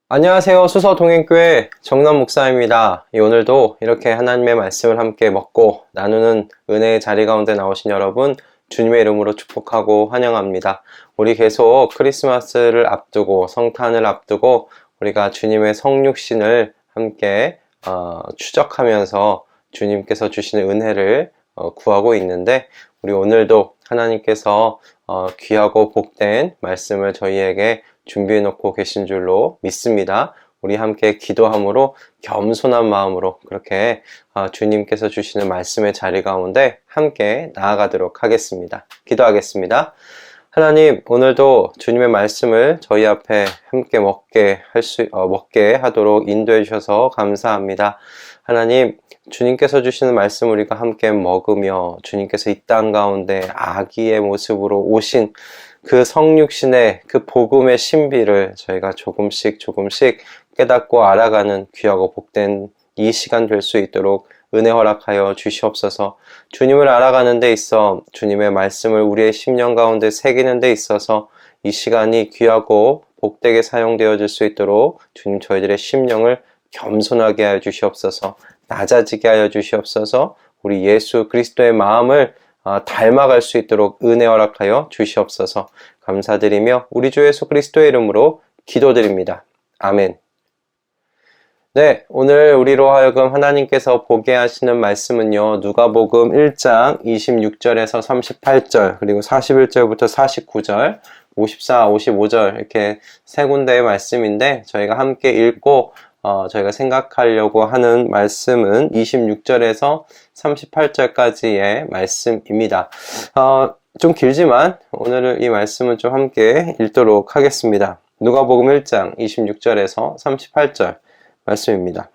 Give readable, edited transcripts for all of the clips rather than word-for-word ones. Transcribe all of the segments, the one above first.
안녕하세요. 수서동행교회 정남 목사입니다. 오늘도 이렇게 하나님의 말씀을 함께 먹고 나누는 은혜의 자리 가운데 나오신 여러분 주님의 이름으로 축복하고 환영합니다. 우리 계속 크리스마스를 앞두고 성탄을 앞두고 우리가 주님의 성육신을 함께 추적하면서 주님께서 주시는 은혜를 구하고 있는데 우리 오늘도 하나님께서 귀하고 복된 말씀을 저희에게 준비해 놓고 계신 줄로 믿습니다. 우리 함께 기도함으로 겸손한 마음으로 그렇게 주님께서 주시는 말씀의 자리 가운데 함께 나아가도록 하겠습니다. 기도하겠습니다. 하나님, 오늘도 주님의 말씀을 저희 앞에 함께 먹게 하도록 인도해 주셔서 감사합니다. 하나님, 주님께서 주시는 말씀 우리가 함께 먹으며 주님께서 이 땅 가운데 아기의 모습으로 오신 그 성육신의 그 복음의 신비를 저희가 조금씩 깨닫고 알아가는 귀하고 복된 이 시간 될 수 있도록 은혜 허락하여 주시옵소서. 주님을 알아가는 데 있어 주님의 말씀을 우리의 심령 가운데 새기는 데 있어서 이 시간이 귀하고 복되게 사용되어질 수 있도록 주님 저희들의 심령을 겸손하게 하여 주시옵소서. 낮아지게 하여 주시옵소서. 우리 예수 그리스도의 마음을 닮아갈 수 있도록 은혜 허락하여 주시옵소서. 감사드리며 우리 주 예수 그리스도의 이름으로 기도드립니다. 아멘. 네, 오늘 우리로 하여금 하나님께서 보게 하시는 말씀은요, 누가복음 1장 26절에서 38절, 그리고 41절부터 49절, 54, 55절 이렇게 세 군데의 말씀인데 저희가 함께 읽고 저희가 생각하려고 하는 말씀은 26절에서 38절까지의 말씀입니다. 좀 길지만 오늘은 이 말씀을 좀 함께 읽도록 하겠습니다. 누가복음 1장 26절에서 38절 말씀입니다.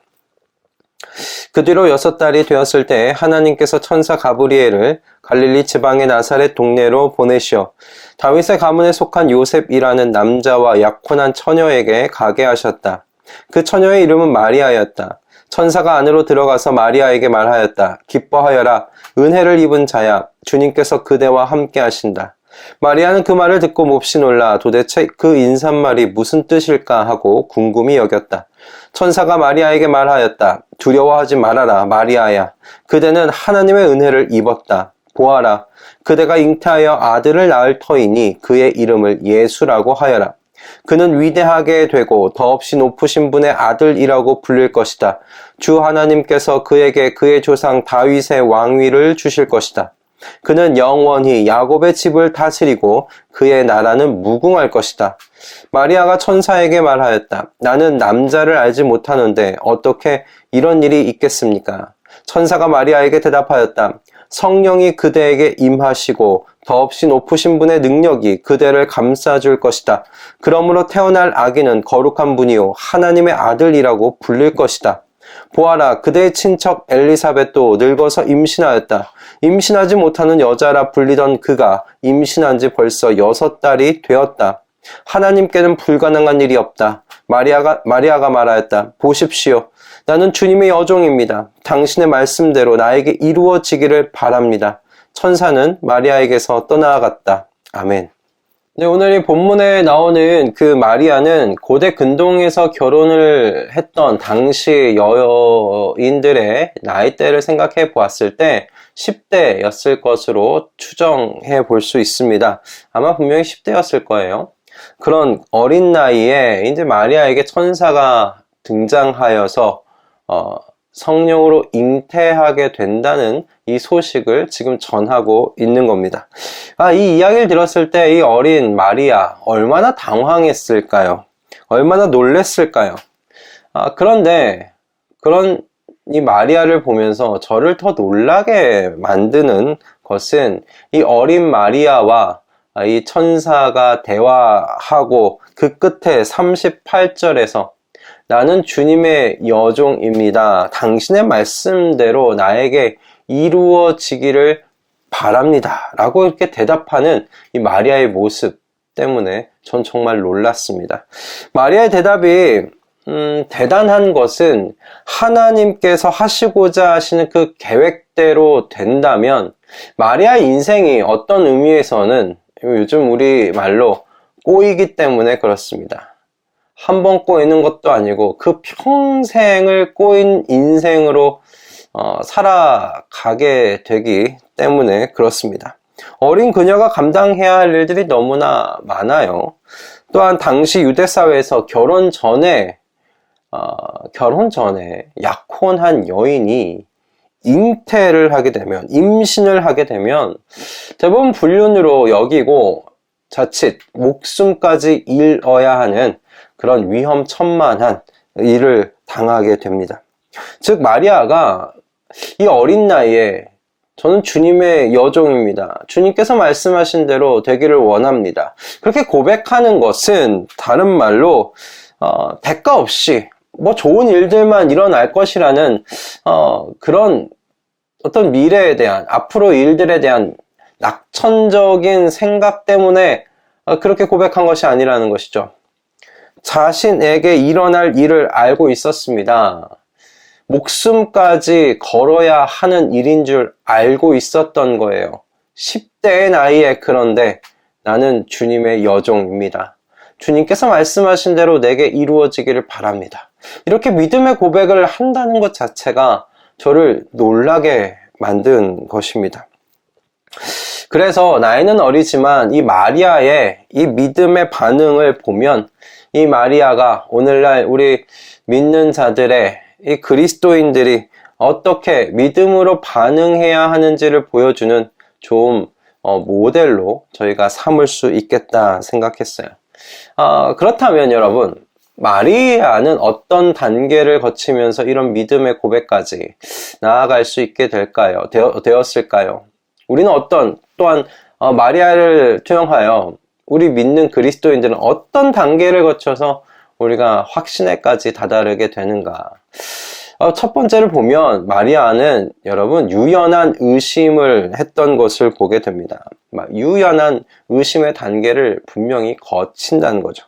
그 뒤로 6달이 되었을 때 하나님께서 천사 가브리엘을 갈릴리 지방의 나사렛 동네로 보내시어 다윗의 가문에 속한 요셉이라는 남자와 약혼한 처녀에게 가게 하셨다. 그 처녀의 이름은 마리아였다. 천사가 안으로 들어가서 마리아에게 말하였다. 기뻐하여라. 은혜를 입은 자야. 주님께서 그대와 함께 하신다. 마리아는 그 말을 듣고 몹시 놀라 도대체 그 인사말이 무슨 뜻일까 하고 궁금히 여겼다. 천사가 마리아에게 말하였다. 두려워하지 말아라, 마리아야. 그대는 하나님의 은혜를 입었다. 보아라. 그대가 잉태하여 아들을 낳을 터이니 그의 이름을 예수라고 하여라. 그는 위대하게 되고 더없이 높으신 분의 아들이라고 불릴 것이다. 주 하나님께서 그에게 그의 조상 다윗의 왕위를 주실 것이다. 그는 영원히 야곱의 집을 다스리고 그의 나라는 무궁할 것이다. 마리아가 천사에게 말하였다. 나는 남자를 알지 못하는데 어떻게 이런 일이 있겠습니까? 천사가 마리아에게 대답하였다. 성령이 그대에게 임하시고 더없이 높으신 분의 능력이 그대를 감싸줄 것이다. 그러므로 태어날 아기는 거룩한 분이요 하나님의 아들이라고 불릴 것이다. 보아라, 그대의 친척 엘리사벳도 늙어서 임신하였다. 임신하지 못하는 여자라 불리던 그가 임신한 지 벌써 6달이 되었다. 하나님께는 불가능한 일이 없다. 마리아가 말하였다. 보십시오. 나는 주님의 여종입니다. 당신의 말씀대로 나에게 이루어지기를 바랍니다. 천사는 마리아에게서 떠나갔다. 아멘. 네, 오늘 이 본문에 나오는 그 마리아는 고대 근동에서 결혼을 했던 당시 여인들의 나이대를 생각해 보았을 때 10대였을 것으로 추정해 볼 수 있습니다. 아마 분명히 10대였을 거예요. 그런 어린 나이에 이제 마리아에게 천사가 등장하여서 성령으로 잉태하게 된다는 이 소식을 지금 전하고 있는 겁니다. 이 이야기를 들었을 때 이 어린 마리아 얼마나 당황했을까요? 얼마나 놀랬을까요? 그런데 그런 이 마리아를 보면서 저를 더 놀라게 만드는 것은 이 어린 마리아와 이 천사가 대화하고 그 끝에 38절에서 나는 주님의 여종입니다. 당신의 말씀대로 나에게 이루어지기를 바랍니다. 라고 이렇게 대답하는 이 마리아의 모습 때문에 전 정말 놀랐습니다. 마리아의 대답이 대단한 것은 하나님께서 하시고자 하시는 그 계획대로 된다면 마리아의 인생이 어떤 의미에서는 요즘 우리 말로 꼬이기 때문에 그렇습니다. 한 번 꼬이는 것도 아니고 그 평생을 꼬인 인생으로 살아가게 되기 때문에 그렇습니다. 어린 그녀가 감당해야 할 일들이 너무나 많아요. 또한 당시 유대 사회에서 결혼 전에 약혼한 여인이 잉태를 하게 되면, 임신을 하게 되면 대부분 불륜으로 여기고 자칫 목숨까지 잃어야 하는 그런 위험천만한 일을 당하게 됩니다. 즉 마리아가 이 어린 나이에 저는 주님의 여종입니다. 주님께서 말씀하신 대로 되기를 원합니다. 그렇게 고백하는 것은 다른 말로 대가 없이 뭐 좋은 일들만 일어날 것이라는 그런 어떤 미래에 대한, 앞으로 일들에 대한 낙천적인 생각 때문에 그렇게 고백한 것이 아니라는 것이죠. 자신에게 일어날 일을 알고 있었습니다. 목숨까지 걸어야 하는 일인 줄 알고 있었던 거예요. 10대의 나이에. 그런데 나는 주님의 여종입니다. 주님께서 말씀하신 대로 내게 이루어지기를 바랍니다. 이렇게 믿음의 고백을 한다는 것 자체가 저를 놀라게 만든 것입니다. 그래서 나이는 어리지만 이 마리아의 이 믿음의 반응을 보면 이 마리아가 오늘날 우리 믿는 자들의 이 그리스도인들이 어떻게 믿음으로 반응해야 하는지를 보여주는 좋은 모델로 저희가 삼을 수 있겠다 생각했어요. 그렇다면 여러분, 마리아는 어떤 단계를 거치면서 이런 믿음의 고백까지 나아갈 수 있게 되었을까요? 우리는 또한 마리아를 투영하여 우리 믿는 그리스도인들은 어떤 단계를 거쳐서 우리가 확신에까지 다다르게 되는가? 첫 번째를 보면 마리아는 여러분 유연한 의심을 했던 것을 보게 됩니다. 유연한 의심의 단계를 분명히 거친다는 거죠.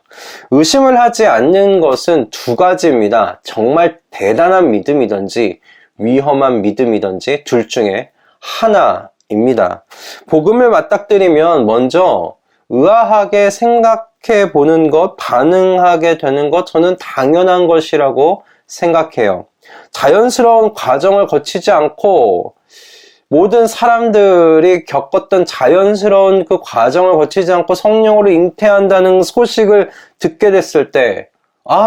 의심을 하지 않는 것은 두 가지입니다. 정말 대단한 믿음이든지 위험한 믿음이든지 둘 중에 하나입니다. 복음을 맞닥뜨리면 먼저 의아하게 생각해 보는 것, 반응하게 되는 것, 저는 당연한 것이라고 생각해요. 자연스러운 과정을 거치지 않고 모든 사람들이 겪었던 자연스러운 그 과정을 거치지 않고 성령으로 잉태한다는 소식을 듣게 됐을 때,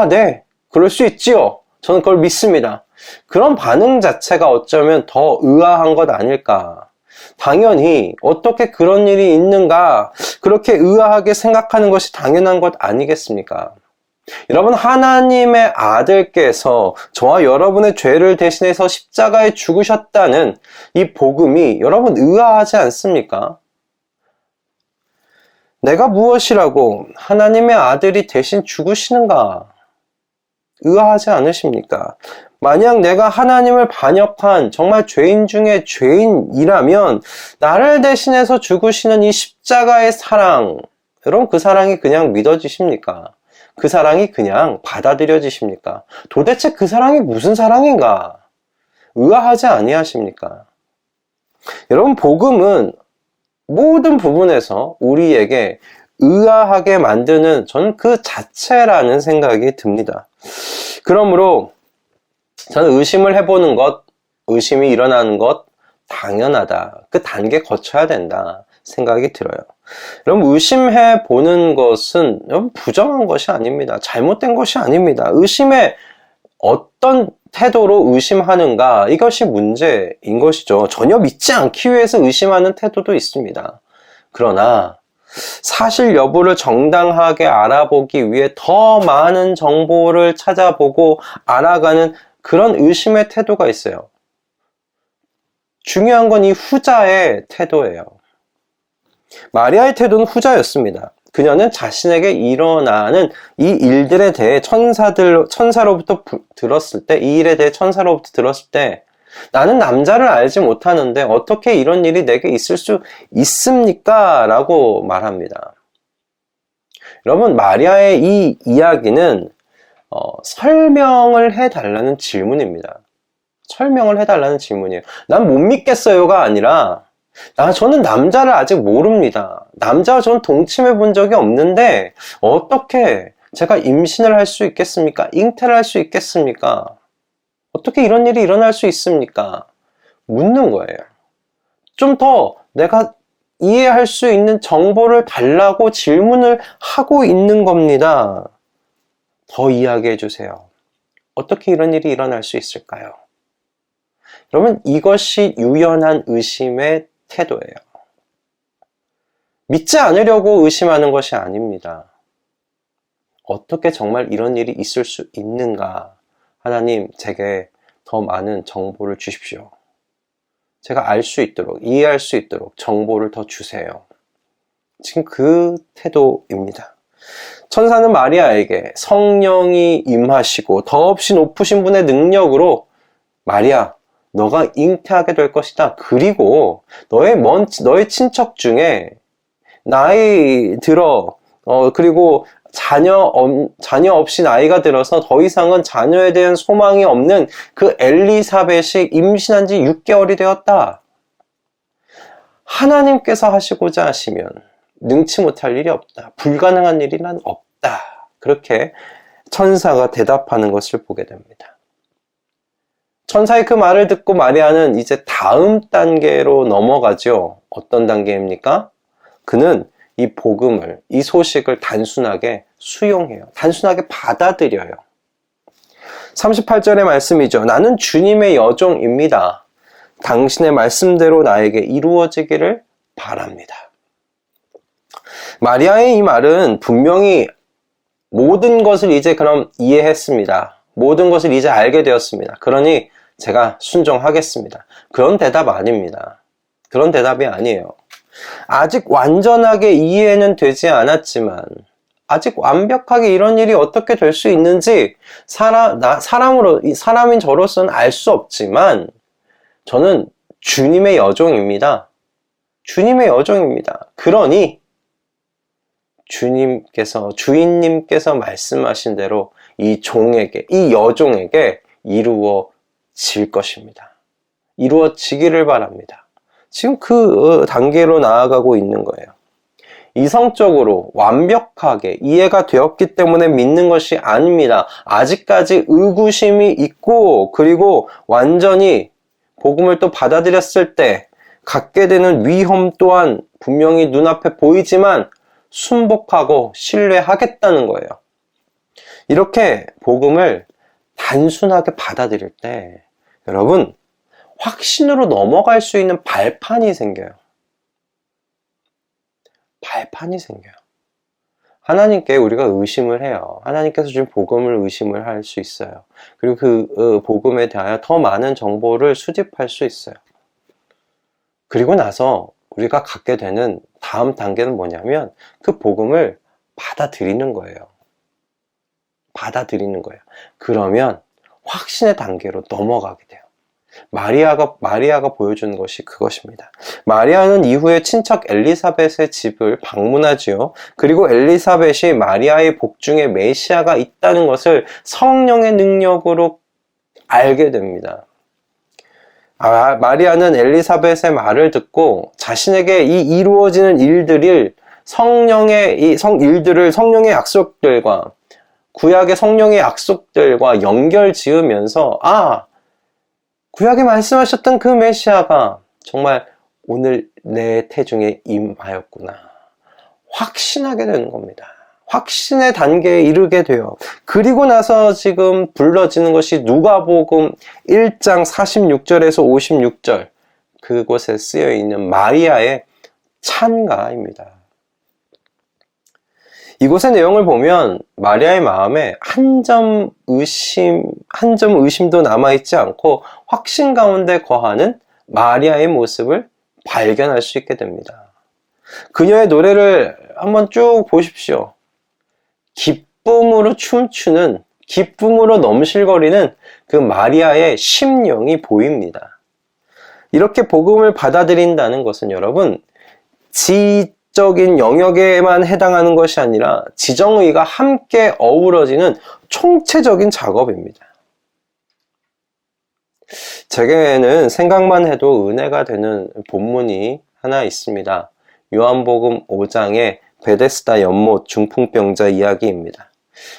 네, 그럴 수 있지요. 저는 그걸 믿습니다. 그런 반응 자체가 어쩌면 더 의아한 것 아닐까. 당연히 어떻게 그런 일이 있는가, 그렇게 의아하게 생각하는 것이 당연한 것 아니겠습니까? 여러분, 하나님의 아들께서 저와 여러분의 죄를 대신해서 십자가에 죽으셨다는 이 복음이 여러분 의아하지 않습니까? 내가 무엇이라고 하나님의 아들이 대신 죽으시는가? 의아하지 않으십니까? 만약 내가 하나님을 반역한 정말 죄인 중에 죄인이라면 나를 대신해서 죽으시는 이 십자가의 사랑, 여러분 그 사랑이 그냥 믿어지십니까? 그 사랑이 그냥 받아들여지십니까? 도대체 그 사랑이 무슨 사랑인가? 의아하지 아니하십니까? 여러분, 복음은 모든 부분에서 우리에게 의아하게 만드는 저는 그 자체라는 생각이 듭니다. 그러므로 저는 의심을 해보는 것, 의심이 일어나는 것 당연하다. 그 단계 거쳐야 된다 생각이 들어요. 여러분, 의심해 보는 것은 부정한 것이 아닙니다. 잘못된 것이 아닙니다. 의심에 어떤 태도로 의심하는가, 이것이 문제인 것이죠. 전혀 믿지 않기 위해서 의심하는 태도도 있습니다. 그러나 사실 여부를 정당하게 알아보기 위해 더 많은 정보를 찾아보고 알아가는 그런 의심의 태도가 있어요. 중요한 건 이 후자의 태도예요. 마리아의 태도는 후자였습니다. 그녀는 자신에게 일어나는 이 일들에 대해 천사로부터 들었을 때, 이 일에 대해 천사로부터 들었을 때, 나는 남자를 알지 못하는데 어떻게 이런 일이 내게 있을 수 있습니까? 라고 말합니다. 여러분, 마리아의 이 이야기는 설명을 해달라는 질문입니다. 설명을 해달라는 질문이에요. 난 못 믿겠어요가 아니라 저는 남자를 아직 모릅니다. 남자와 저는 동침해 본 적이 없는데 어떻게 제가 임신을 할 수 있겠습니까? 잉태를 할 수 있겠습니까? 어떻게 이런 일이 일어날 수 있습니까? 묻는 거예요. 좀 더 내가 이해할 수 있는 정보를 달라고 질문을 하고 있는 겁니다. 더 이야기해 주세요. 어떻게 이런 일이 일어날 수 있을까요? 여러분, 이것이 유연한 의심의 태도예요. 믿지 않으려고 의심하는 것이 아닙니다. 어떻게 정말 이런 일이 있을 수 있는가? 하나님, 제게 더 많은 정보를 주십시오. 제가 알 수 있도록, 이해할 수 있도록 정보를 더 주세요. 지금 그 태도입니다. 천사는 마리아에게 성령이 임하시고 더없이 높으신 분의 능력으로 마리아, 너가 잉태하게 될 것이다. 그리고 너의 친척 중에 나이 들어, 그리고 자녀 없이 나이가 들어서 더 이상은 자녀에 대한 소망이 없는 그 엘리사벳이 임신한 지 6개월이 되었다. 하나님께서 하시고자 하시면 능치 못할 일이 없다. 불가능한 일이란 없다. 그렇게 천사가 대답하는 것을 보게 됩니다. 천사의 그 말을 듣고 마리아는 이제 다음 단계로 넘어가죠. 어떤 단계입니까? 그는 이 복음을, 이 소식을 단순하게 수용해요. 단순하게 받아들여요. 38절의 말씀이죠. 나는 주님의 여종입니다. 당신의 말씀대로 나에게 이루어지기를 바랍니다. 마리아의 이 말은 분명히 모든 것을 이제 그럼 이해했습니다. 모든 것을 이제 알게 되었습니다. 그러니 제가 순종하겠습니다. 그런 대답 아닙니다. 그런 대답이 아니에요. 아직 완전하게 이해는 되지 않았지만, 아직 완벽하게 이런 일이 어떻게 될 수 있는지 사람인 저로서는 알 수 없지만, 저는 주님의 여종입니다. 주님의 여종입니다. 그러니 주인님께서 말씀하신 대로 이 여종에게 이루어질 것입니다. 이루어지기를 바랍니다. 지금 그 단계로 나아가고 있는 거예요. 이성적으로 완벽하게 이해가 되었기 때문에 믿는 것이 아닙니다. 아직까지 의구심이 있고, 그리고 완전히 복음을 또 받아들였을 때 갖게 되는 위험 또한 분명히 눈앞에 보이지만 순복하고 신뢰하겠다는 거예요. 이렇게 복음을 단순하게 받아들일 때 여러분, 확신으로 넘어갈 수 있는 발판이 생겨요. 발판이 생겨요. 하나님께 우리가 의심을 해요. 하나님께서 주신 복음을 의심을 할 수 있어요. 그리고 그 복음에 대하여 더 많은 정보를 수집할 수 있어요. 그리고 나서 우리가 갖게 되는 다음 단계는 뭐냐면 그 복음을 받아들이는 거예요. 받아들이는 거예요. 그러면 확신의 단계로 넘어가게 돼요. 마리아가 보여주는 것이 그것입니다. 마리아는 이후에 친척 엘리사벳의 집을 방문하지요. 그리고 엘리사벳이 마리아의 복중에 메시아가 있다는 것을 성령의 능력으로 알게 됩니다. 마리아는 엘리사벳의 말을 듣고 자신에게 이 이루어지는 일들을 성령의 약속들과 구약의 성령의 약속들과 연결 지으면서 구약에 말씀하셨던 그 메시아가 정말 오늘 내 태중에 임하였구나. 확신하게 되는 겁니다. 확신의 단계에 이르게 돼요. 그리고 나서 지금 불러지는 것이 누가복음 1장 46절에서 56절, 그곳에 쓰여 있는 마리아의 찬가입니다. 이곳의 내용을 보면 마리아의 마음에 한 점 의심도 남아있지 않고 확신 가운데 거하는 마리아의 모습을 발견할 수 있게 됩니다. 그녀의 노래를 한번 쭉 보십시오. 기쁨으로 춤추는, 기쁨으로 넘실거리는 그 마리아의 심령이 보입니다. 이렇게 복음을 받아들인다는 것은 여러분, 지적인 영역에만 해당하는 것이 아니라 지정의가 함께 어우러지는 총체적인 작업입니다. 제게는 생각만 해도 은혜가 되는 본문이 하나 있습니다. 요한복음 5장의 베데스다 연못 중풍병자 이야기입니다.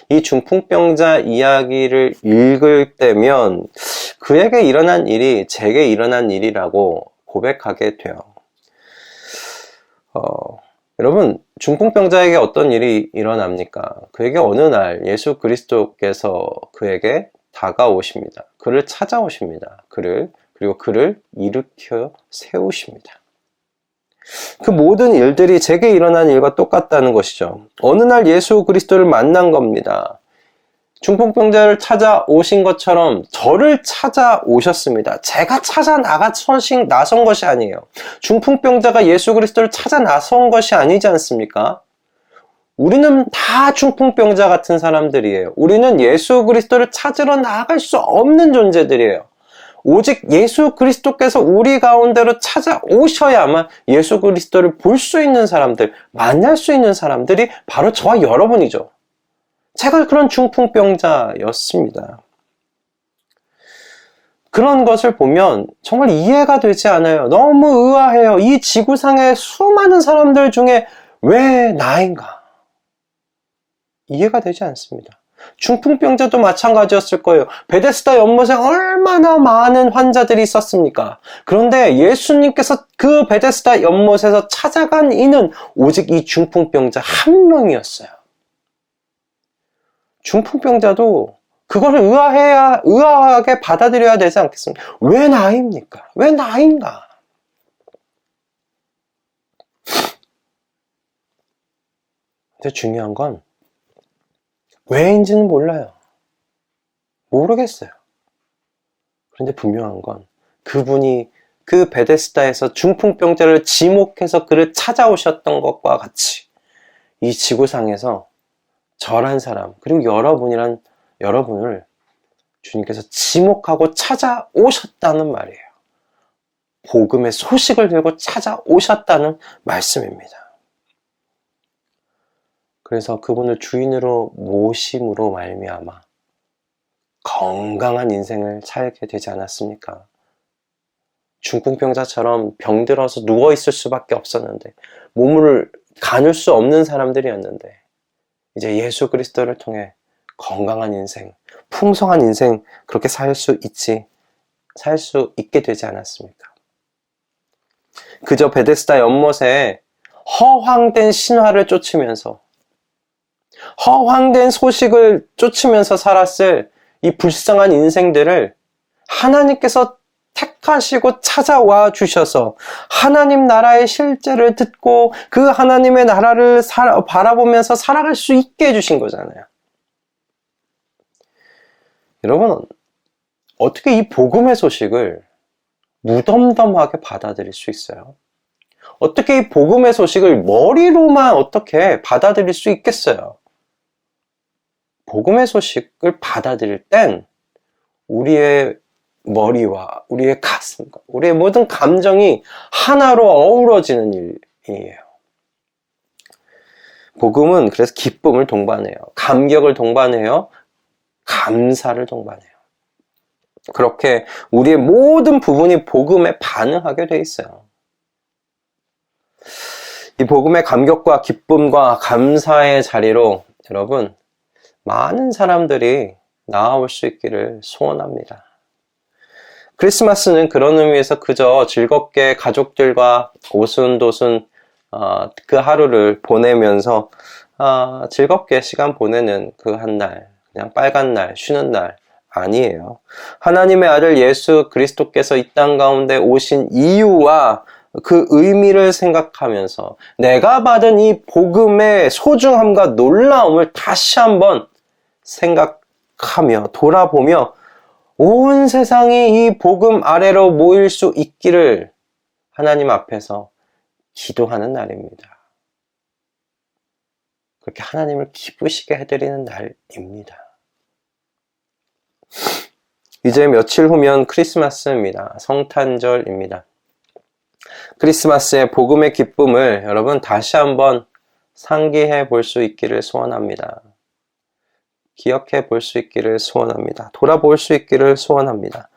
이 중풍병자 이야기를 읽을 때면 그에게 일어난 일이 제게 일어난 일이라고 고백하게 돼요. 여러분, 중풍병자에게 어떤 일이 일어납니까? 그에게 어느 날 예수 그리스도께서 그에게 다가오십니다. 그를 찾아오십니다. 그리고 그를 일으켜 세우십니다. 그 모든 일들이 제게 일어난 일과 똑같다는 것이죠. 어느 날 예수 그리스도를 만난 겁니다. 중풍병자를 찾아오신 것처럼 저를 찾아오셨습니다. 제가 나선 것이 아니에요. 중풍병자가 예수 그리스도를 찾아 나선 것이 아니지 않습니까? 우리는 다 중풍병자 같은 사람들이에요. 우리는 예수 그리스도를 찾으러 나아갈 수 없는 존재들이에요. 오직 예수 그리스도께서 우리 가운데로 찾아오셔야만 예수 그리스도를 볼 수 있는 사람들, 만날 수 있는 사람들이 바로 저와 여러분이죠. 제가 그런 중풍병자였습니다. 그런 것을 보면 정말 이해가 되지 않아요. 너무 의아해요. 이 지구상의 수많은 사람들 중에 왜 나인가? 이해가 되지 않습니다. 중풍병자도 마찬가지였을 거예요. 베데스다 연못에 얼마나 많은 환자들이 있었습니까? 그런데 예수님께서 그 베데스다 연못에서 찾아간 이는 오직 이 중풍병자 한 명이었어요. 중풍병자도 그거를 의아하게 받아들여야 되지 않겠습니까? 왜 나입니까? 왜 나인가? 근데 중요한 건 왜인지는 몰라요. 모르겠어요. 그런데 분명한 건 그분이 그 베데스다에서 중풍병자를 지목해서 그를 찾아오셨던 것과 같이 이 지구상에서 저란 사람, 그리고 여러분을 주님께서 지목하고 찾아오셨다는 말이에요. 복음의 소식을 들고 찾아오셨다는 말씀입니다. 그래서 그분을 주인으로 모심으로 말미암아 건강한 인생을 살게 되지 않았습니까? 중풍병자처럼 병들어서 누워있을 수밖에 없었는데 몸을 가눌 수 없는 사람들이었는데 이제 예수 그리스도를 통해 건강한 인생, 풍성한 인생 그렇게 살 수 있게 되지 않았습니까? 그저 베데스다 연못에 허황된 신화를 쫓으면서 허황된 소식을 쫓으면서 살았을 이 불쌍한 인생들을 하나님께서 택하시고 찾아와 주셔서 하나님 나라의 실제를 듣고 그 하나님의 나라를 바라보면서 살아갈 수 있게 해주신 거잖아요. 여러분, 어떻게 이 복음의 소식을 무덤덤하게 받아들일 수 있어요? 어떻게 이 복음의 소식을 머리로만 어떻게 받아들일 수 있겠어요? 복음의 소식을 받아들일 땐 우리의 머리와 우리의 가슴과 우리의 모든 감정이 하나로 어우러지는 일이에요. 복음은 그래서 기쁨을 동반해요. 감격을 동반해요. 감사를 동반해요. 그렇게 우리의 모든 부분이 복음에 반응하게 돼 있어요. 이 복음의 감격과 기쁨과 감사의 자리로 여러분 많은 사람들이 나아올 수 있기를 소원합니다. 크리스마스는 그런 의미에서 그저 즐겁게 가족들과 오순도순 그 하루를 보내면서 즐겁게 시간 보내는 그 한 날, 그냥 빨간 날, 쉬는 날 아니에요. 하나님의 아들 예수 그리스도께서 이 땅 가운데 오신 이유와 그 의미를 생각하면서 내가 받은 이 복음의 소중함과 놀라움을 다시 한번 생각하며 돌아보며 온 세상이 이 복음 아래로 모일 수 있기를 하나님 앞에서 기도하는 날입니다. 그렇게 하나님을 기쁘시게 해드리는 날입니다. 이제 며칠 후면 크리스마스입니다. 성탄절입니다. 크리스마스의 복음의 기쁨을 여러분 다시 한번 상기해 볼 수 있기를 소원합니다. 기억해 볼 수 있기를 소원합니다. 돌아볼 수 있기를 소원합니다.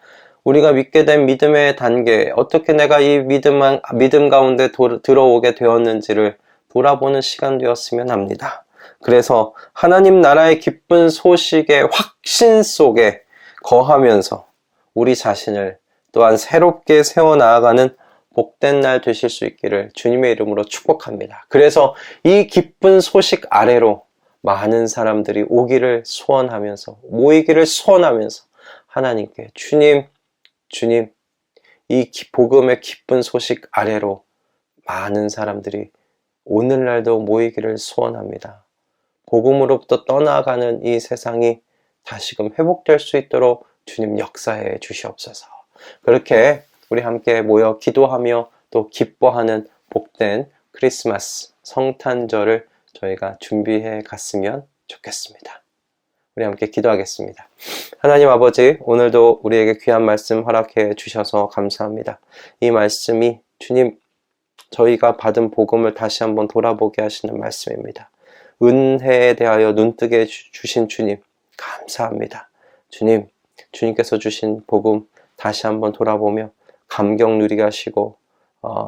우리가 믿게 된 믿음의 단계, 어떻게 내가 이 믿음 가운데 들어오게 되었는지를 돌아보는 시간 되었으면 합니다. 그래서 하나님 나라의 기쁜 소식의 확신 속에 거하면서 우리 자신을 또한 새롭게 세워나가는 복된 날 되실 수 있기를 주님의 이름으로 축복합니다. 그래서 이 기쁜 소식 아래로 많은 사람들이 오기를 소원하면서, 모이기를 소원하면서 하나님께 주님, 이 복음의 기쁜 소식 아래로 많은 사람들이 오늘날도 모이기를 소원합니다. 복음으로부터 떠나가는 이 세상이 다시금 회복될 수 있도록 주님 역사해 주시옵소서. 그렇게 우리 함께 모여 기도하며 또 기뻐하는 복된 크리스마스 성탄절을 저희가 준비해 갔으면 좋겠습니다. 우리 함께 기도하겠습니다. 하나님 아버지, 오늘도 우리에게 귀한 말씀 허락해 주셔서 감사합니다. 이 말씀이 주님, 저희가 받은 복음을 다시 한번 돌아보게 하시는 말씀입니다. 은혜에 대하여 눈뜨게 주신 주님, 감사합니다. 주님, 주님께서 주신 복음 다시 한번 돌아보며 감격 누리게 하시고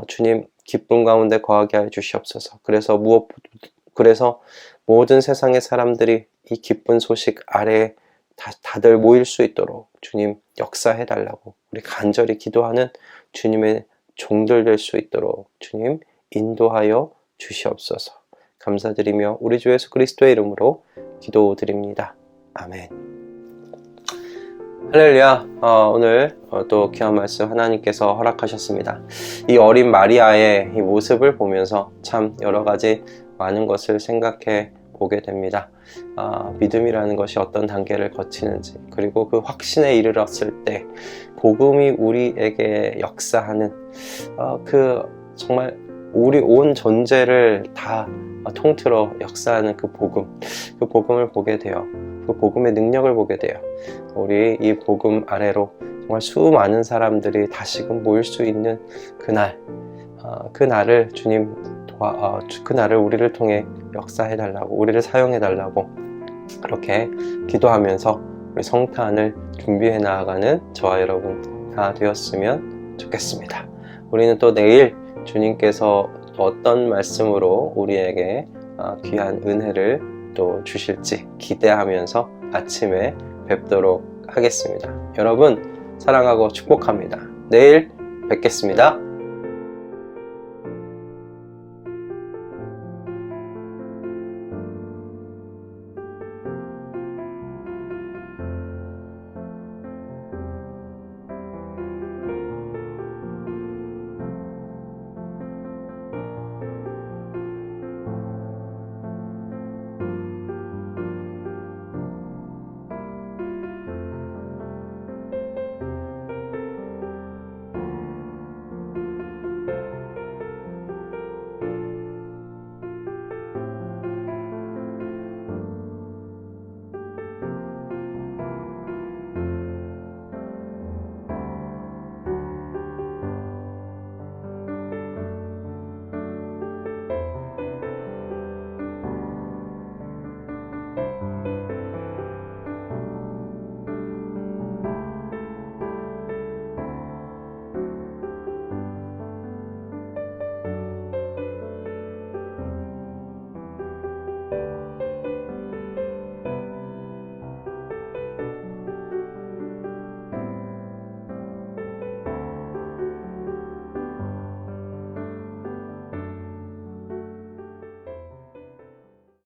주님 기쁨 가운데 거하게 하여 주시옵소서. 그래서 모든 세상의 사람들이 이 기쁜 소식 아래에 다들 모일 수 있도록 주님 역사해 달라고 우리 간절히 기도하는 주님의 종들 될 수 있도록 주님 인도하여 주시옵소서. 감사드리며 우리 주 예수 그리스도의 이름으로 기도드립니다. 아멘. 할렐루야. 오늘 또 귀한 말씀 하나님께서 허락하셨습니다. 이 어린 마리아의 이 모습을 보면서 참 여러 가지 많은 것을 생각해 보게 됩니다. 믿음이라는 것이 어떤 단계를 거치는지, 그리고 그 확신에 이르렀을 때 복음이 우리에게 역사하는 그 정말 우리 온 존재를 다 통틀어 역사하는 그 복음을 보게 돼요. 그 복음의 능력을 보게 돼요. 우리 이 복음 아래로 정말 수많은 사람들이 다시금 모일 수 있는 그날, 그 날을 주님 그 날을 우리를 통해 역사해 달라고, 우리를 사용해 달라고 그렇게 기도하면서 우리 성탄을 준비해 나아가는 저와 여러분 다 되었으면 좋겠습니다. 우리는 또 내일 주님께서 어떤 말씀으로 우리에게 귀한 은혜를 또 주실지 기대하면서 아침에 뵙도록 하겠습니다. 여러분 사랑하고 축복합니다. 내일 뵙겠습니다.